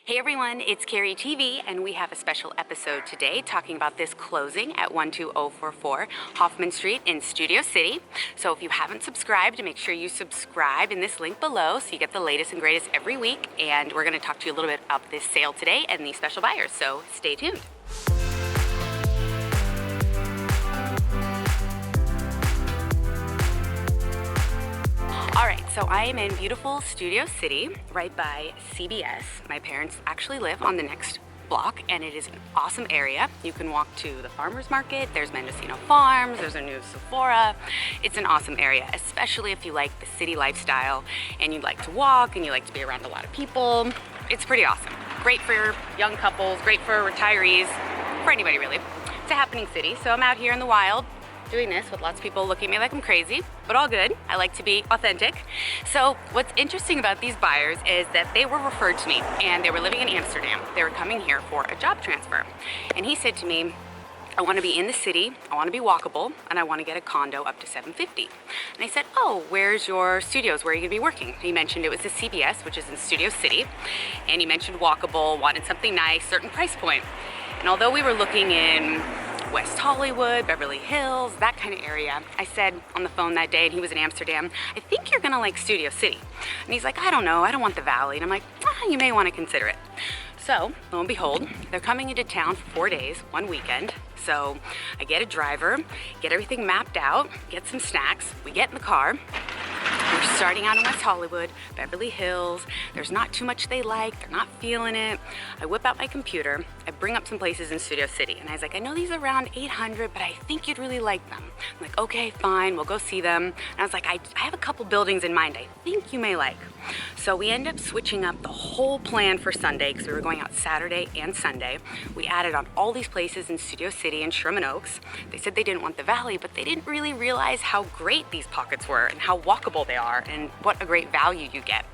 Hey everyone, it's Keri TV, and we have a special episode today talking about this closing at 12044 Hoffman Street in Studio City. So if you haven't subscribed, make sure you subscribe in this link below so you get the latest and greatest every week. And we're going to talk to you a little bit about this sale today and these special buyers, so stay tuned. All right, so I am in beautiful Studio City, right by CBS. My parents actually live on the next block, and it is an awesome area. You can walk to the farmer's market, there's Mendocino Farms, there's a new Sephora. It's an awesome area, especially if you like the city lifestyle and you like to walk and you like to be around a lot of people. It's pretty awesome. Great for young couples, great for retirees, for anybody really. It's a happening city, so I'm out here in the wild doing this with lots of people looking at me like I'm crazy, but all good. I like to be authentic. So what's interesting about these buyers is that they were referred to me, and they were living in Amsterdam. They were coming here for a job transfer. And he said to me, I want to be in the city, I want to be walkable, and I want to get a condo up to $750. And I said, oh, where's your studios? Where are you going to be working? He mentioned it was the CBS, which is in Studio City. And he mentioned walkable, wanted something nice, certain price point. And although we were looking in West Hollywood, Beverly Hills, that kind of area, I said on the phone that day, and he was in Amsterdam, I think you're gonna like Studio City. And he's like, I don't know, I don't want the Valley. And I'm like, you may want to consider it. So, lo and behold, they're coming into town for 4 days, one weekend. So I get a driver, get everything mapped out, get some snacks, we get in the car. We're starting out in West Hollywood, Beverly Hills. There's not too much they like, they're not feeling it. I whip out my computer, I bring up some places in Studio City, and I was like, I know these are around 800, but I think you'd really like them. I'm like, okay, fine, we'll go see them. And I was like, I have a couple buildings in mind I think you may like. So we end up switching up the whole plan for Sunday, because we were going out Saturday and Sunday. We added on all these places in Studio City and Sherman Oaks. They said they didn't want the Valley, but they didn't really realize how great these pockets were and how walkable they are and what a great value you get.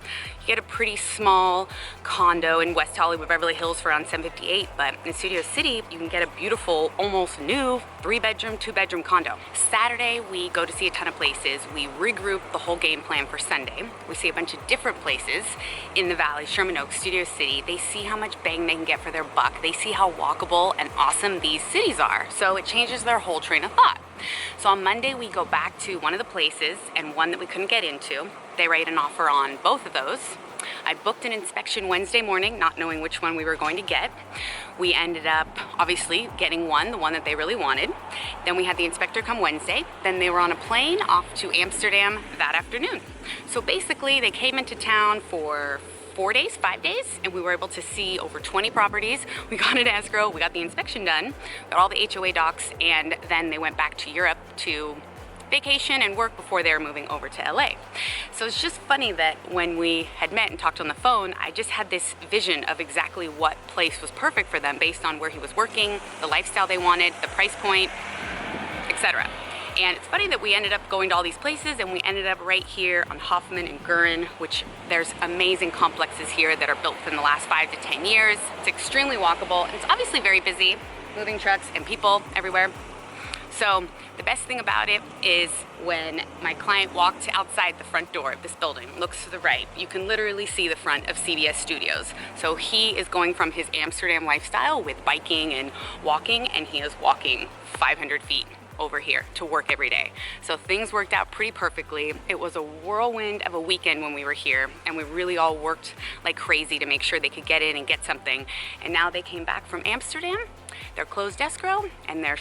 You get a pretty small condo in West Hollywood, Beverly Hills for around $758, but in Studio City, you can get a beautiful, almost new 3-bedroom, 2-bedroom condo. Saturday, we go to see a ton of places. We regroup the whole game plan for Sunday. We see a bunch of different places in the Valley, Sherman Oaks, Studio City. They see how much bang they can get for their buck. They see how walkable and awesome these cities are. So it changes their whole train of thought. So on Monday, we go back to one of the places and one that we couldn't get into. They write an offer on both of those. I booked an inspection Wednesday morning, not knowing which one we were going to get. We ended up obviously getting the one that they really wanted. Then we had the inspector come Wednesday. Then they were on a plane off to Amsterdam that afternoon. So basically they came into town for 5 days, and we were able to see over 20 properties. We got an escrow, we got the inspection done, got all the HOA docs, and then they went back to Europe to vacation and work before they were moving over to LA. So it's just funny that when we had met and talked on the phone, I just had this vision of exactly what place was perfect for them based on where he was working, the lifestyle they wanted, the price point, etc. And it's funny that we ended up going to all these places, and we ended up right here on Hoffman and Gurin, which there's amazing complexes here that are built within the last 5 to 10 years. It's extremely walkable, and it's obviously very busy, moving trucks and people everywhere. So the best thing about it is when my client walked outside the front door of this building, looks to the right, you can literally see the front of CBS Studios. So he is going from his Amsterdam lifestyle with biking and walking, and he is walking 500 feet over here to work every day. So things worked out pretty perfectly. It was a whirlwind of a weekend when we were here, and we really all worked like crazy to make sure they could get in and get something. And now they came back from Amsterdam. They're closed escrow, and their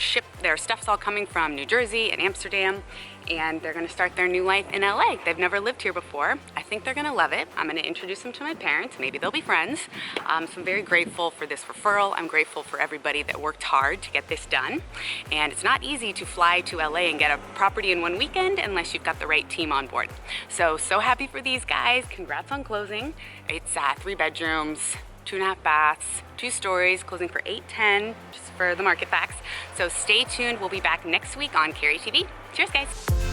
stuff's all coming from New Jersey and Amsterdam, and they're gonna start their new life in LA. They've never lived here before. I think they're gonna love it. I'm gonna introduce them to my parents. Maybe they'll be friends. So I'm very grateful for this referral. I'm grateful for everybody that worked hard to get this done. And it's not easy to fly to LA and get a property in one weekend unless you've got the right team on board. So happy for these guys. Congrats on closing. It's 3 bedrooms, 2.5 baths, 2 stories, closing for $810, just for the market facts. So stay tuned. We'll be back next week on Keri TV. Cheers, guys.